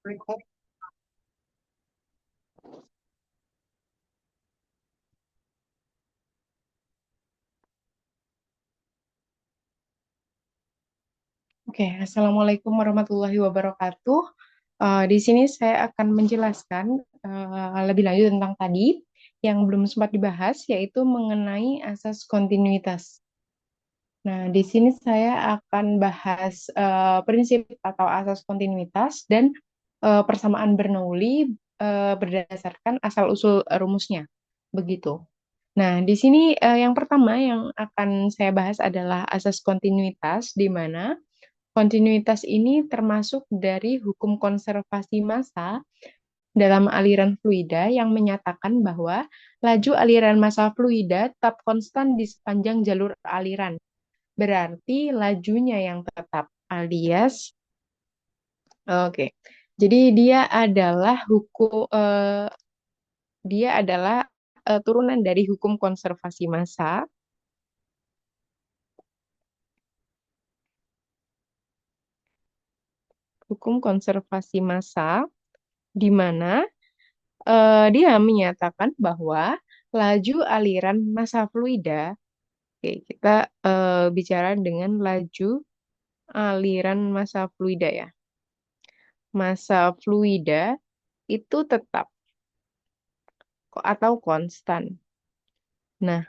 Oke, Assalamualaikum warahmatullahi wabarakatuh. Di sini saya akan menjelaskan lebih lanjut tentang tadi yang belum sempat dibahas, yaitu mengenai asas kontinuitas. Nah, di sini saya akan bahas prinsip atau asas kontinuitas dan persamaan Bernoulli berdasarkan asal-usul rumusnya. Begitu. Nah, di sini yang pertama yang akan saya bahas adalah asas kontinuitas, di mana kontinuitas ini termasuk dari hukum konservasi massa dalam aliran fluida yang menyatakan bahwa laju aliran massa fluida tetap konstan di sepanjang jalur aliran. Berarti lajunya yang tetap alias, oke. Jadi dia adalah turunan dari hukum konservasi massa. Hukum konservasi massa di mana dia menyatakan bahwa laju aliran massa fluida, oke, kita bicara dengan laju aliran massa fluida ya. Massa fluida itu tetap atau konstan. Nah,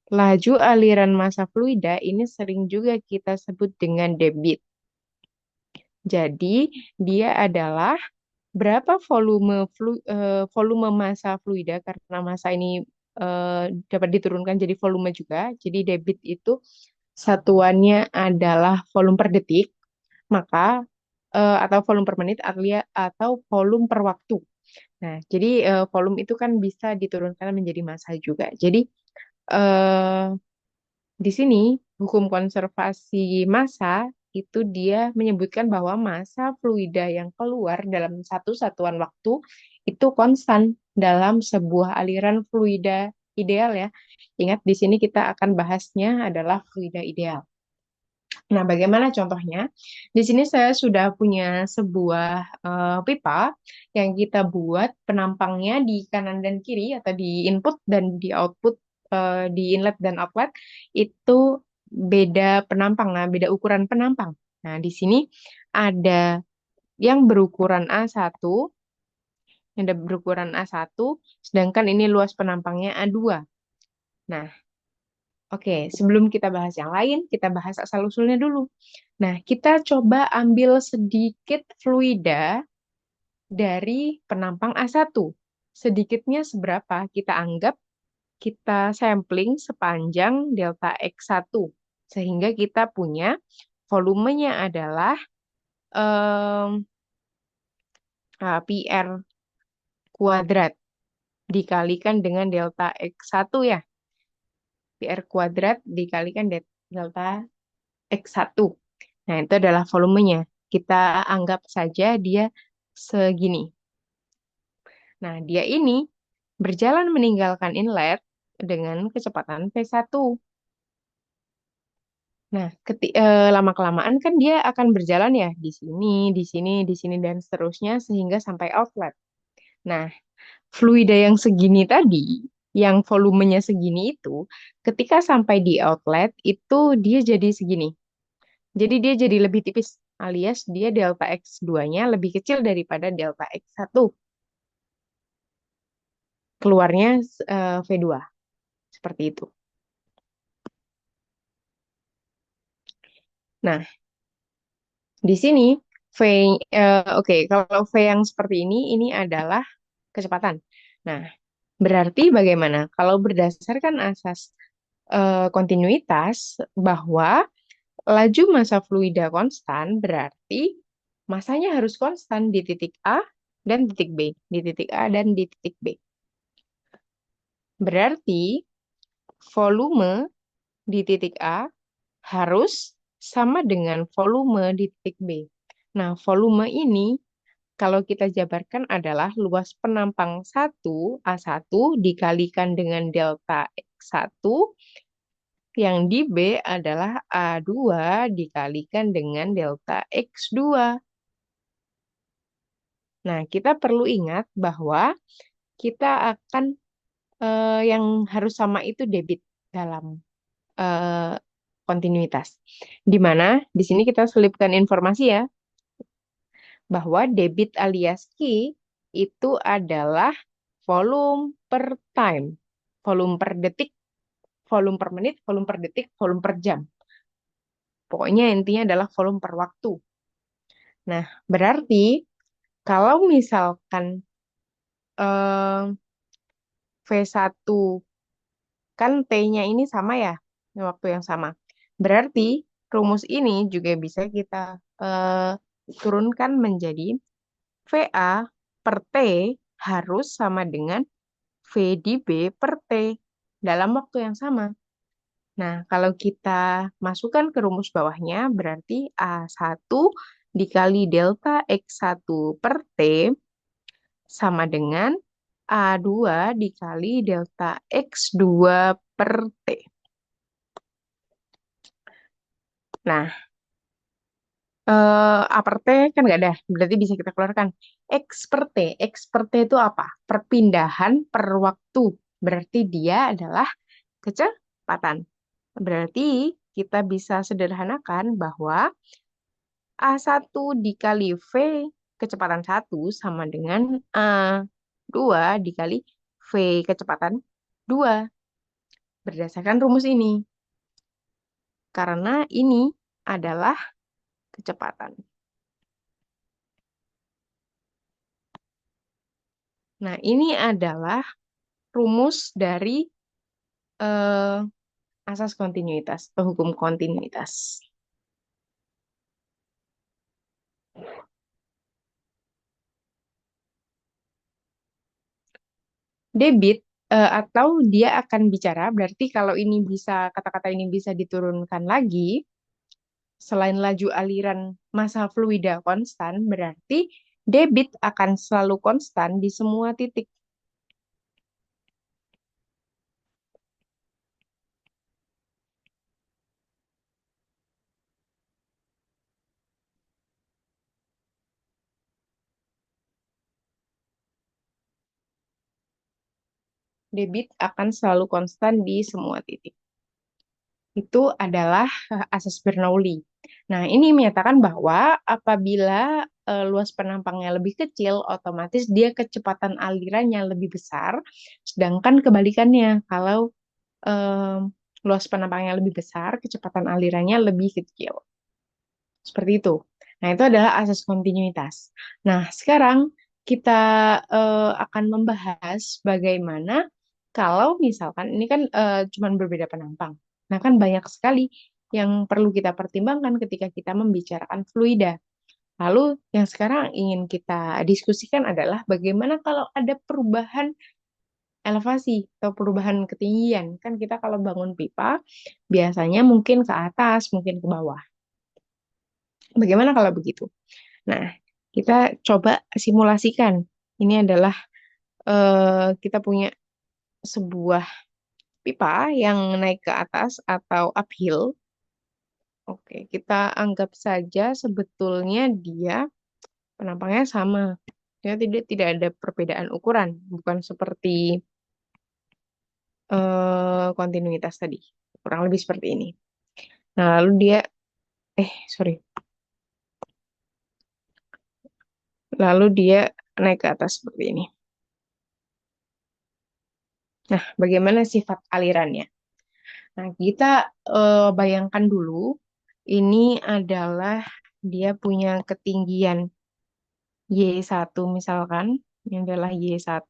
laju aliran massa fluida ini sering juga kita sebut dengan debit. Jadi, dia adalah berapa volume massa fluida, karena massa ini dapat diturunkan jadi volume juga. Jadi debit itu satuannya adalah volume per detik, maka atau volume per menit atau volume per waktu. Nah, jadi volume itu kan bisa diturunkan menjadi massa juga. Jadi eh, di sini hukum konservasi massa itu dia menyebutkan bahwa massa fluida yang keluar dalam satu satuan waktu itu konstan dalam sebuah aliran fluida ideal ya. Ingat di sini kita akan bahasnya adalah fluida ideal. Nah, bagaimana contohnya? Di sini saya sudah punya sebuah pipa yang kita buat penampangnya di kanan dan kiri atau di input dan di output, di inlet dan outlet itu beda penampang, nah beda ukuran penampang. Nah, di sini ada yang berukuran A1, sedangkan ini luas penampangnya A2. Nah, oke, sebelum kita bahas yang lain, kita bahas asal-usulnya dulu. Nah, kita coba ambil sedikit fluida dari penampang A1. Sedikitnya seberapa? Kita anggap kita sampling sepanjang delta X1. Sehingga kita punya volumenya adalah em, PR kuadrat dikalikan dengan delta X1 ya. PR kuadrat dikalikan delta X1. Nah, itu adalah volumenya. Kita anggap saja dia segini. Nah, dia ini berjalan meninggalkan inlet dengan kecepatan V1. Nah, lama-kelamaan kan dia akan berjalan ya di sini, di sini, di sini, dan seterusnya sehingga sampai outlet. Nah, fluida yang segini tadi, yang volumenya segini itu, ketika sampai di outlet itu dia jadi segini. Jadi dia jadi lebih tipis, alias dia delta X2-nya lebih kecil daripada delta X1. Keluarnya V2, seperti itu. Nah, di sini V, oke, kalau V yang seperti ini adalah kecepatan. Nah, berarti bagaimana? Kalau berdasarkan asas kontinuitas bahwa laju massa fluida konstan, berarti masanya harus konstan di titik A dan titik B, di titik A dan di titik B. Berarti volume di titik A harus sama dengan volume di titik B. Nah, volume ini kalau kita jabarkan adalah luas penampang 1 A1 dikalikan dengan delta X1, yang di B adalah A2 dikalikan dengan delta X2. Nah, kita perlu ingat bahwa kita akan yang harus sama itu debit dalam eh, kontinuitas. Di mana di sini kita selipkan informasi ya bahwa debit alias Q itu adalah volume per time, volume per detik, volume per menit, volume per detik, volume per jam. Pokoknya intinya adalah volume per waktu. Nah, berarti kalau misalkan eh, V1 kan T-nya ini sama ya, waktu yang sama. Berarti rumus ini juga bisa kita eh, turunkan menjadi VA per T harus sama dengan V di B per T dalam waktu yang sama. Nah, kalau kita masukkan ke rumus bawahnya, berarti A1 dikali delta X1 per T sama dengan A2 dikali delta X2 per T. Nah, A per T kan nggak ada, berarti bisa kita keluarkan. X per T, X per T itu apa? Perpindahan per waktu. Berarti dia adalah kecepatan. Berarti kita bisa sederhanakan bahwa A1 dikali V kecepatan 1 sama dengan A2 dikali V kecepatan 2 berdasarkan rumus ini. Karena ini adalah kecepatan. Nah, ini adalah rumus dari eh, asas kontinuitas atau hukum kontinuitas. Debit atau dia akan bicara, berarti kalau ini bisa, kata-kata ini bisa diturunkan lagi, selain laju aliran massa fluida konstan, berarti debit akan selalu konstan di semua titik. Debit akan selalu konstan di semua titik. Itu adalah asas Bernoulli. Nah, ini menyatakan bahwa apabila luas penampangnya lebih kecil, otomatis dia kecepatan alirannya lebih besar, sedangkan kebalikannya, kalau luas penampangnya lebih besar, kecepatan alirannya lebih kecil. Seperti itu. Nah, itu adalah asas kontinuitas. Nah, sekarang kita akan membahas bagaimana kalau misalkan ini kan cuman berbeda penampang. Nah, kan banyak sekali yang perlu kita pertimbangkan ketika kita membicarakan fluida. Lalu yang sekarang ingin kita diskusikan adalah bagaimana kalau ada perubahan elevasi atau perubahan ketinggian. Kan kita kalau bangun pipa biasanya mungkin ke atas, mungkin ke bawah. Bagaimana kalau begitu? Nah, kita coba simulasikan. Ini adalah kita punya sebuah pipa yang naik ke atas atau uphill. Oke, kita anggap saja sebetulnya dia penampangnya sama. Ya, tidak ada perbedaan ukuran, bukan seperti kontinuitas tadi. Kurang lebih seperti ini. Nah, lalu dia, sorry, lalu dia naik ke atas seperti ini. Nah, bagaimana sifat alirannya? Nah, kita bayangkan dulu, ini adalah dia punya ketinggian Y1 misalkan, ini adalah Y1,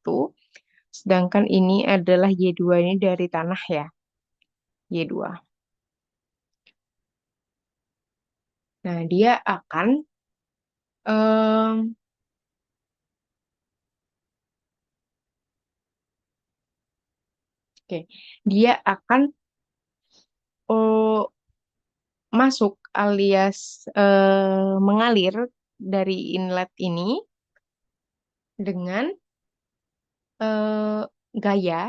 sedangkan ini adalah Y2 ini dari tanah ya, Y2. Nah, dia akan, em, oke, dia akan oh, masuk alias mengalir dari inlet ini dengan eh, gaya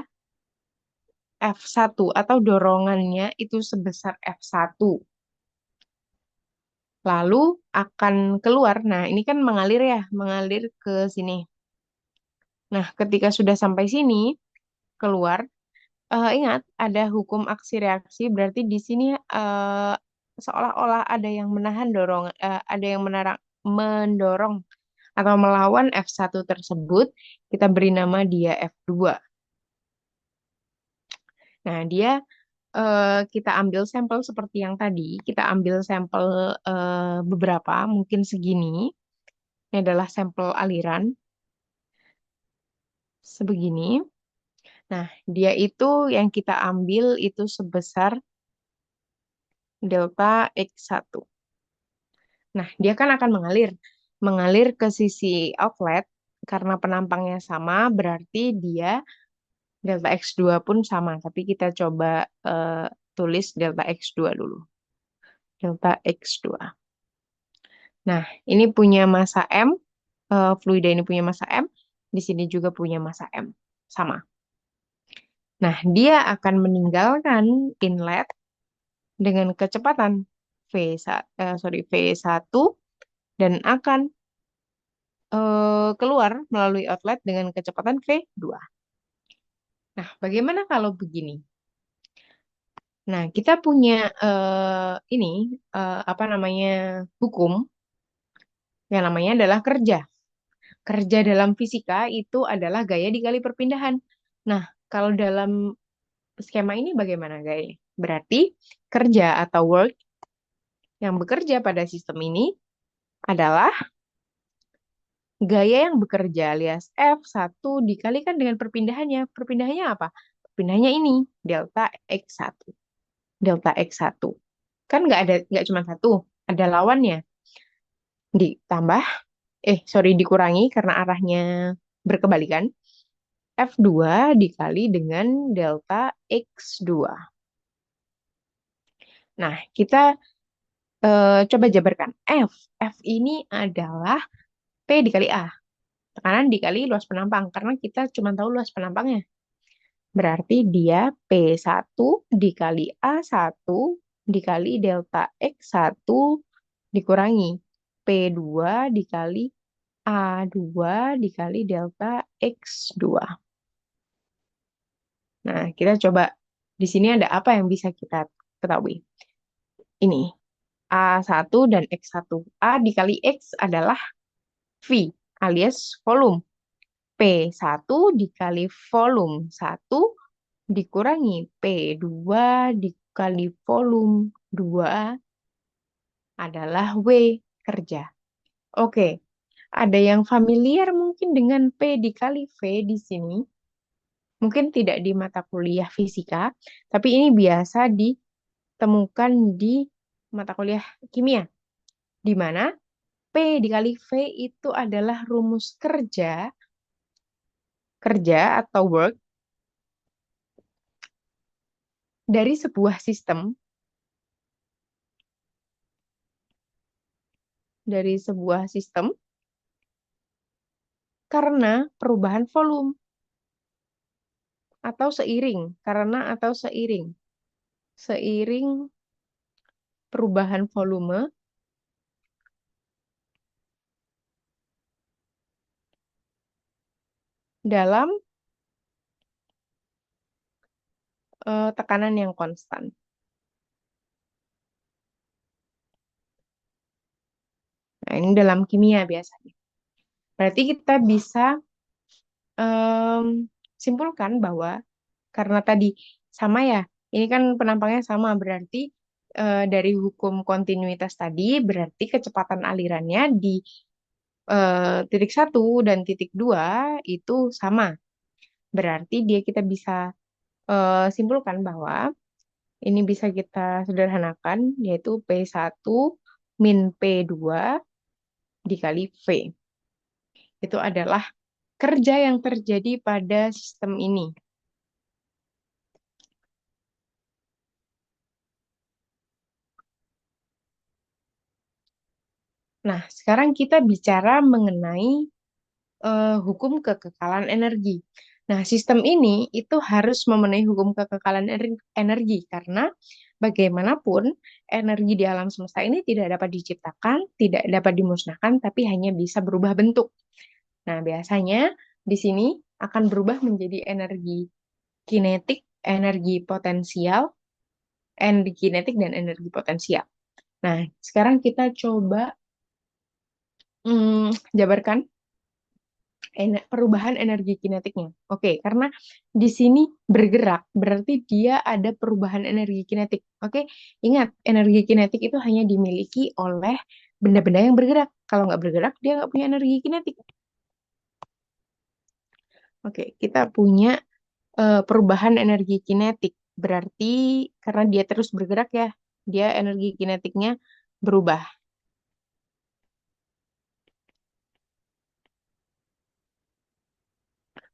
F1 atau dorongannya itu sebesar F1. lalu akan keluar. Nah, ini kan mengalir ya, mengalir ke sini. Nah, ketika sudah sampai sini, keluar, ingat ada hukum aksi reaksi, berarti di sini seolah-olah ada yang menahan dorong, ada yang mendorong atau melawan F1 tersebut, kita beri nama dia F2. Nah, dia kita ambil sampel seperti yang tadi, kita ambil sampel beberapa, mungkin segini. Ini adalah sampel aliran sebegini. Nah, dia itu yang kita ambil itu sebesar delta X1. Nah, dia kan akan mengalir. Mengalir ke sisi outlet, karena penampangnya sama, berarti dia delta X2 pun sama. Tapi kita coba tulis delta X2 dulu. Delta X2. Nah, ini punya massa M, fluida ini punya massa M, di sini juga punya massa M. Sama. Nah, dia akan meninggalkan inlet dengan kecepatan V1 dan akan keluar melalui outlet dengan kecepatan V2. Nah, bagaimana kalau begini? Nah, kita punya ini apa namanya hukum yang namanya adalah kerja. Kerja dalam fisika itu adalah gaya dikali perpindahan. Nah, kalau dalam skema ini bagaimana gaya? Berarti kerja atau work yang bekerja pada sistem ini adalah gaya yang bekerja alias F1 dikalikan dengan perpindahannya. Perpindahannya apa? Perpindahannya ini, delta X1. Delta X1. Kan nggak cuma satu, ada lawannya. Ditambah, dikurangi karena arahnya berkebalikan. F2 dikali dengan delta X2. Nah, kita coba jabarkan. F ini adalah P dikali A. Tekanan dikali luas penampang, karena kita cuma tahu luas penampangnya. Berarti dia P1 dikali A1 dikali delta X1 dikurangi P2 dikali A2 dikali delta X2. Nah, kita coba di sini ada apa yang bisa kita ketahui. Ini A1 dan X1. A dikali X adalah V alias volume. P1 dikali volume 1 dikurangi P2 dikali volume 2 adalah W kerja. Oke, ada yang familiar mungkin dengan P dikali V di sini. Mungkin tidak di mata kuliah fisika, tapi ini biasa ditemukan di mata kuliah kimia, di mana P dikali V itu adalah rumus kerja atau work dari sebuah sistem karena perubahan volume atau seiring, seiring perubahan volume dalam tekanan yang konstan. Nah, ini dalam kimia biasanya. Berarti kita bisa em, simpulkan bahwa karena tadi sama ya, ini kan penampangnya sama, berarti dari hukum kontinuitas tadi, berarti kecepatan alirannya di titik 1 dan titik 2 itu sama. Berarti kita bisa simpulkan bahwa ini bisa kita sederhanakan, yaitu P1 min P2 dikali V. Itu adalah kerja yang terjadi pada sistem ini. Nah, sekarang kita bicara mengenai hukum kekekalan energi. Nah, sistem ini itu harus memenuhi hukum kekekalan energi karena bagaimanapun energi di alam semesta ini tidak dapat diciptakan, tidak dapat dimusnahkan, tapi hanya bisa berubah bentuk. Nah, biasanya di sini akan berubah menjadi energi kinetik, energi potensial, energi kinetik dan energi potensial. Nah, sekarang kita coba jabarkan perubahan energi kinetiknya. Oke, karena di sini bergerak, berarti dia ada perubahan energi kinetik. Oke, ingat, energi kinetik itu hanya dimiliki oleh benda-benda yang bergerak. Kalau nggak bergerak, dia nggak punya energi kinetik. Oke, kita punya perubahan energi kinetik. Berarti karena dia terus bergerak ya, dia energi kinetiknya berubah.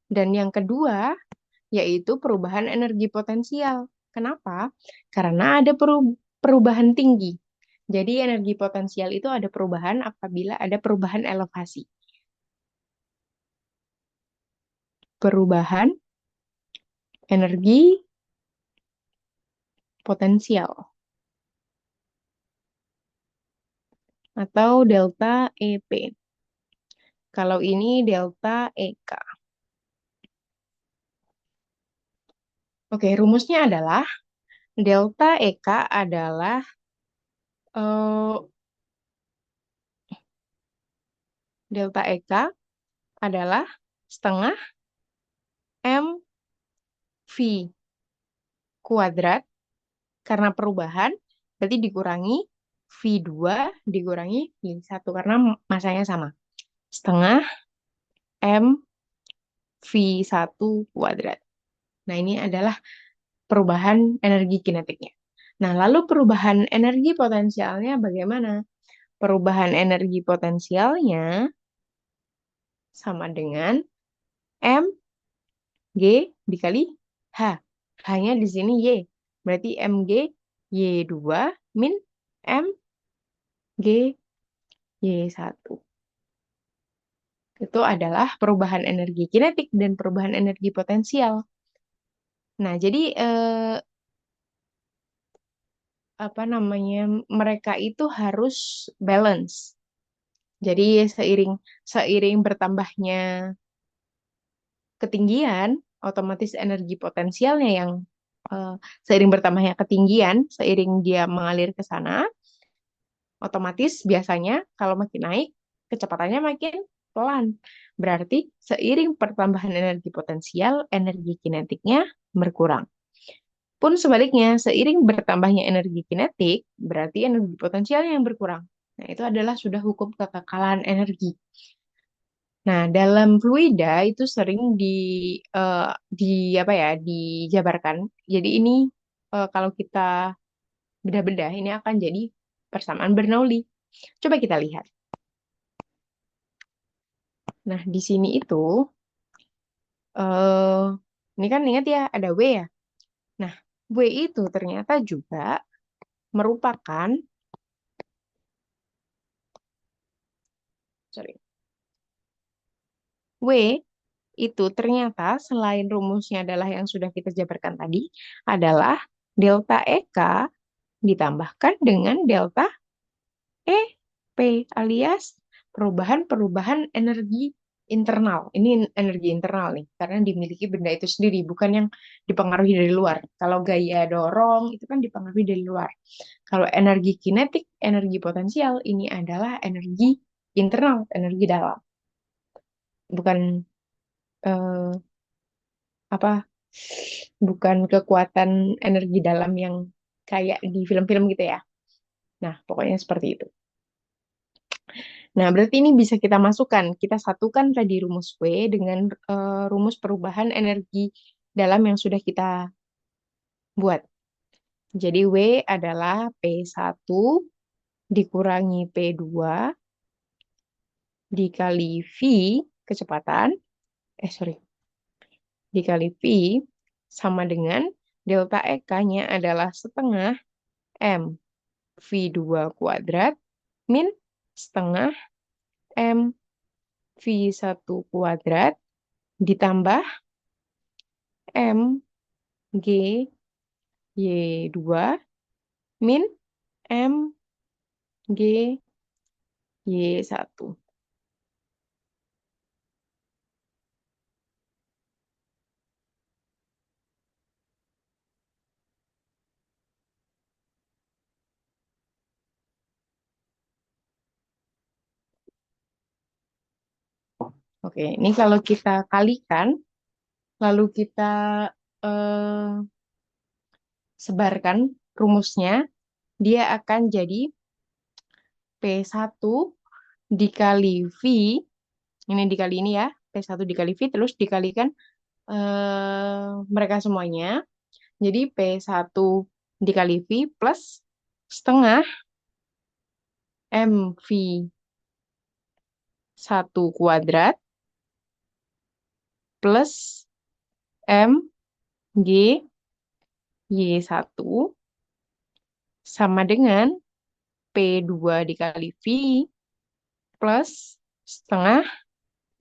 Dan yang kedua, yaitu perubahan energi potensial. Kenapa? Karena ada perubahan tinggi. Jadi energi potensial itu ada perubahan apabila ada perubahan elevasi. Perubahan energi potensial atau delta EP. Kalau ini delta EK. Oke, rumusnya adalah delta EK adalah eh, delta EK adalah setengah M V kuadrat karena perubahan berarti dikurangi V2 dikurangi V1 karena masanya sama. Setengah M V1 kuadrat. Nah, ini adalah perubahan energi kinetiknya. Nah, lalu perubahan energi potensialnya bagaimana? Perubahan energi potensialnya sama dengan mg dikali h. Hanya di sini y. Berarti mg y2 min mg y1. Itu adalah perubahan energi kinetik dan perubahan energi potensial. Nah, jadi apa namanya? Mereka itu harus balance. Jadi seiring seiring bertambahnya ketinggian, otomatis energi potensialnya yang eh, seiring bertambahnya ketinggian, seiring dia mengalir ke sana, otomatis biasanya kalau makin naik, kecepatannya makin pelan. Berarti seiring pertambahan energi potensial, energi kinetiknya berkurang. Pun sebaliknya, seiring bertambahnya energi kinetik, berarti energi potensialnya yang berkurang. Nah, itu adalah sudah hukum kekekalan energi. Nah, dalam fluida itu sering eh, di apa ya, dijabarkan. Jadi ini kalau kita bedah-bedah ini akan jadi persamaan Bernoulli. Coba kita lihat. Nah, di sini itu eh ini kan ingat ya ada W ya. Nah, W itu ternyata juga merupakan sorry. W itu ternyata selain rumusnya adalah yang sudah kita jabarkan tadi adalah delta EK ditambahkan dengan delta EP alias perubahan-perubahan energi internal. Ini energi internal nih, karena dimiliki benda itu sendiri, bukan yang dipengaruhi dari luar. Kalau gaya dorong itu kan dipengaruhi dari luar. Kalau energi kinetik, energi potensial, ini adalah energi internal, energi dalam. Bukan eh, apa, bukan kekuatan energi dalam yang kayak di film-film gitu ya. Nah, pokoknya seperti itu. Nah, berarti ini bisa kita masukkan. Kita satukan tadi rumus W dengan rumus perubahan energi dalam yang sudah kita buat. Jadi W adalah P1 dikurangi P2 dikali V kecepatan, sorry, dikali V sama dengan delta EK-nya adalah setengah M V2 kuadrat min setengah M V1 kuadrat ditambah M G Y2 min M, G, Y1. Oke, ini kalau kita kalikan, lalu kita eh, sebarkan rumusnya, dia akan jadi P1 dikali V, ini dikali ini ya, P1 dikali V, terus dikalikan mereka semuanya. Jadi P1 dikali V plus setengah MV1 kuadrat plus MGY1 sama dengan P2 dikali V plus setengah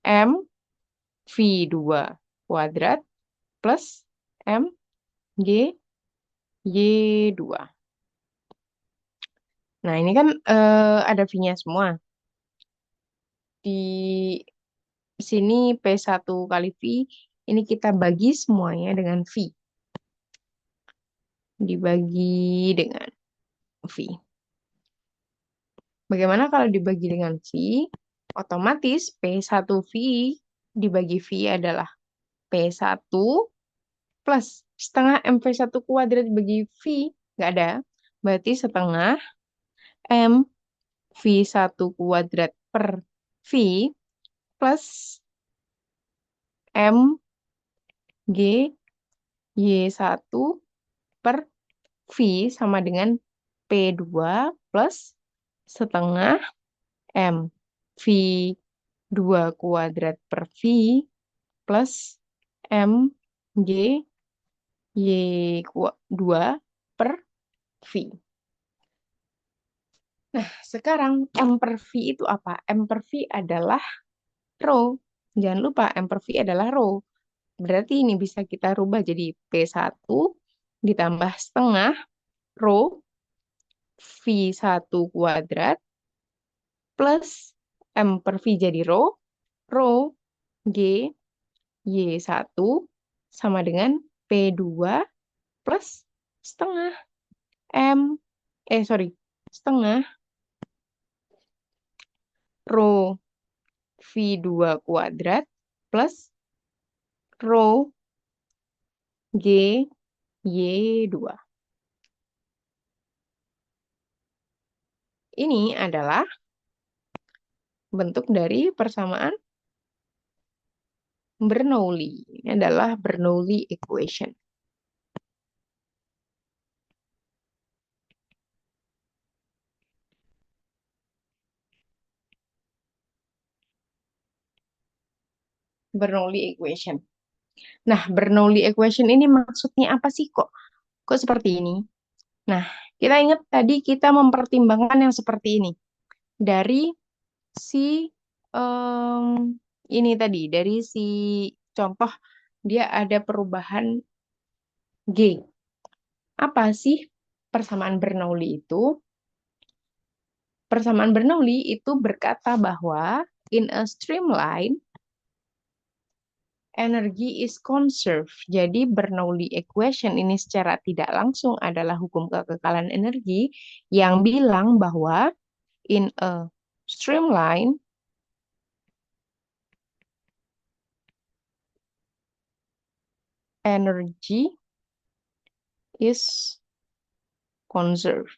MV2 kuadrat plus MGY2. Nah, ini kan ada V-nya semua. Di sini P1 kali V, ini kita bagi semuanya dengan V. Dibagi dengan V. Bagaimana kalau dibagi dengan V? Otomatis P1V dibagi V adalah P1 plus setengah MV1 kuadrat dibagi V. Nggak ada. Berarti setengah MV1 kuadrat per V plus MGY1 per V sama dengan P2 plus setengah MV2 kuadrat per V plus MGY2 per V. Nah, sekarang M per V itu apa? M per V adalah rho. Jangan lupa M per V adalah rho. Berarti ini bisa kita rubah jadi P1 ditambah setengah rho V1 kuadrat plus M per V jadi rho, rho G Y1 sama dengan P2 plus setengah M, sorry, setengah rho V2 kuadrat plus rho G Y2. Ini adalah bentuk dari persamaan Bernoulli. Ini adalah Bernoulli equation. Bernoulli equation. Nah, Bernoulli equation ini maksudnya apa sih kok? Kok seperti ini? Nah, kita ingat tadi kita mempertimbangkan yang seperti ini. Dari si ini tadi, dari si contoh dia ada perubahan G. Apa sih persamaan Bernoulli itu? Persamaan Bernoulli itu berkata bahwa in a streamline energy is conserved. Jadi Bernoulli equation ini secara tidak langsung adalah hukum kekekalan energi yang bilang bahwa in a streamline energy is conserved.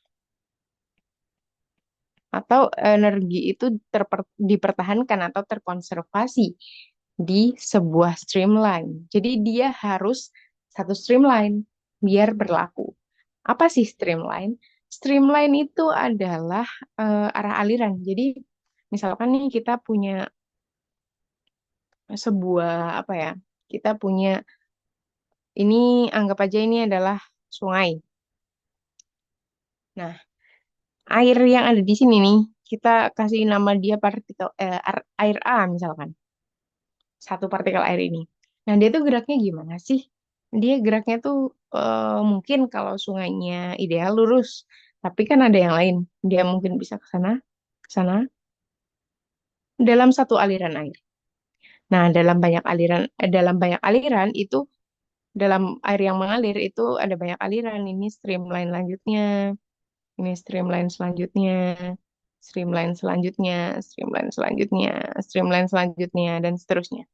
Atau energi itu dipertahankan atau terkonservasi di sebuah streamline. Jadi dia harus satu streamline biar berlaku. Apa sih streamline? Streamline itu adalah arah aliran. Jadi misalkan nih kita punya sebuah apa ya? Kita punya ini anggap aja ini adalah sungai. Nah, air yang ada di sini nih, kita kasih nama dia partikel air A misalkan. Satu partikel air ini. Nah, dia tuh geraknya gimana sih? Dia geraknya tuh mungkin kalau sungainya ideal lurus. Tapi kan ada yang lain. Dia mungkin bisa ke sana dalam satu aliran air. Nah, dalam banyak aliran itu dalam air yang mengalir itu ada banyak aliran. Ini streamline lanjutnya, ini streamline selanjutnya, streamline selanjutnya, streamline selanjutnya, streamline selanjutnya, dan seterusnya.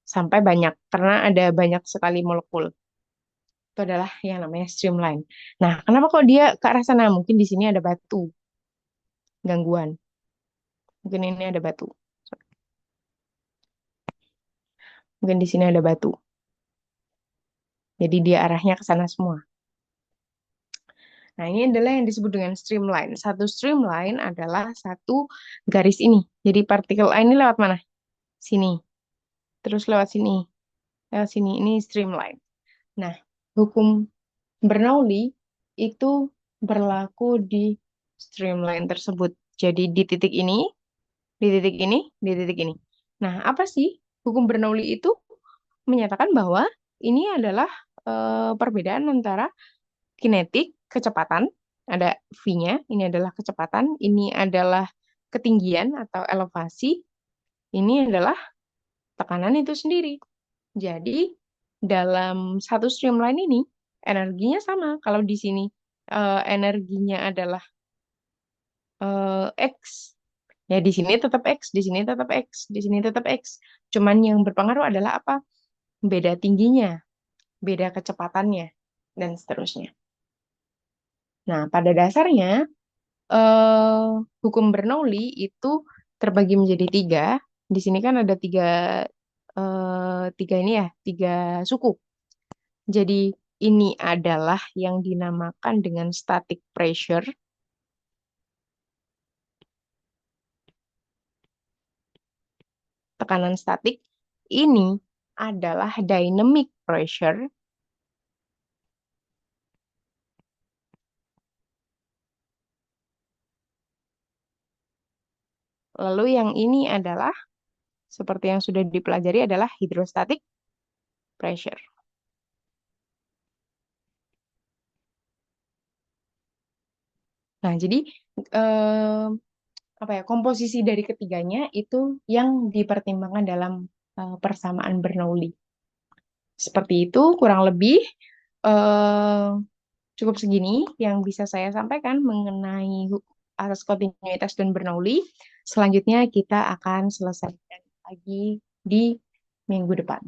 Sampai banyak, karena ada banyak sekali molekul. Itu adalah yang namanya streamline. Nah, kenapa kok dia ke arah sana? Mungkin di sini ada batu, gangguan. Mungkin ini ada batu. Mungkin di sini ada batu. Jadi dia arahnya ke sana semua. Nah, ini adalah yang disebut dengan streamline. Satu streamline adalah satu garis ini. Jadi partikel A ini lewat mana? Sini. Terus lewat sini. Lewat sini. Ini streamline. Nah, hukum Bernoulli itu berlaku di streamline tersebut. Jadi di titik ini, di titik ini, di titik ini. Nah, apa sih hukum Bernoulli itu? Menyatakan bahwa ini adalah perbedaan antara kinetik, kecepatan, ada V-nya, ini adalah kecepatan, ini adalah ketinggian atau elevasi, ini adalah tekanan itu sendiri. Jadi, dalam satu streamline ini, energinya sama. Kalau di sini energinya adalah X, ya di sini tetap X, di sini tetap X, di sini tetap X. Cuman yang berpengaruh adalah apa? Beda tingginya, beda kecepatannya, dan seterusnya. Nah, pada dasarnya, eh, hukum Bernoulli itu terbagi menjadi tiga. Di sini kan ada tiga ini ya, tiga suku. Jadi ini adalah yang dinamakan dengan static pressure, tekanan statik. Ini adalah dynamic pressure. Lalu yang ini adalah, seperti yang sudah dipelajari, adalah hydrostatic pressure. Nah, jadi eh, apa ya, komposisi dari ketiganya itu yang dipertimbangkan dalam persamaan Bernoulli. Seperti itu kurang lebih eh, cukup segini yang bisa saya sampaikan mengenai asas kontinuitas dan Bernoulli. Selanjutnya kita akan selesaikan lagi di minggu depan.